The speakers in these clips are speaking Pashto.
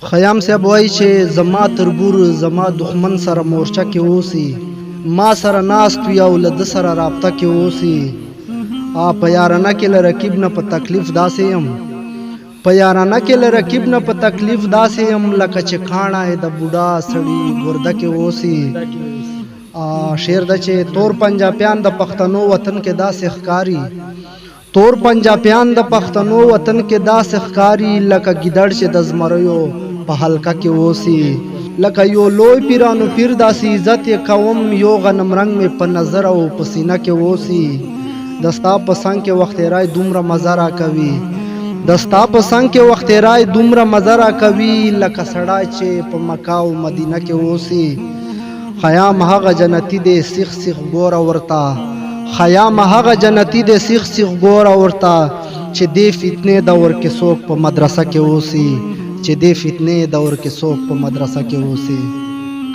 خیام صاحب وایي چې زما تربور زما دښمن سره مورچه کې اوسي، ما سره ناست وي او له ده سره رابطه کې اوسي. په یارانه کې له رقیب نه په تکلیف داسې یم، په یارانه کې له رقیب نه په تکلیف داسې یم لکه چې کاڼی د بوډا سړي ګرده کې اوسي. شعر ده چې تور پنجابیان د پښتنو وطن کې داسې ښکاري، تور پنجابیان د پښتنو وطن کې داسې ښکاري لکه ګیدړ چې د زمریو په حلقه کې اوسي. لکه یو لوی پیرانو پیر داسې عزت یې کوم، یو غنم رنګ مې په نظر او په سینه کې اوسي. د ستا په څنګ کې وخت تېرای دومره مزه راکوي، د ستا په څنګ کې وخت تېرای دومره مزه راکوي لکه سړی چې په مکه او مدینه کې اوسي. خیام هغه جنتي دی سیخ سیخ ګوره ورته، خیام هغه جنتي دی سیخ سیخ ګوره ورته چې دې فتنې دور کې څوک په مدرسه کې اوسي، چې دې فتنې دور کې څوک په مدرسه کې اوسي.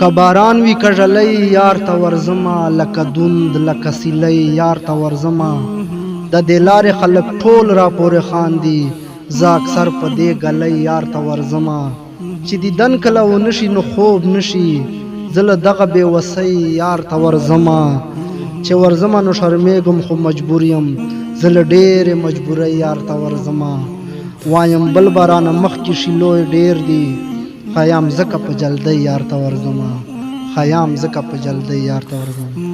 که باران وي کژلی یار ته ورځمه، لکه دوند لکه سیلی یار ته ورځمه. د دې لارې خلک ټول راپورې خاندي، زه اکثر په دې ګلی یار ته ورځمه. چې دیدن کله ونشي نو خوب نشي، زه له دغه بېوسۍ یار ته ورځمه. چې ورځمه نو شرمېږم خو مجبور یم، زه له ډېرې مجبورۍ یار ته ورځمه. وایم بل به رانه مخکې شي لوی ډېر دي، خیام ځکه په جلدۍ یار ته ورځمه، خیام ځکه په جلدۍ یار ته ورځمه.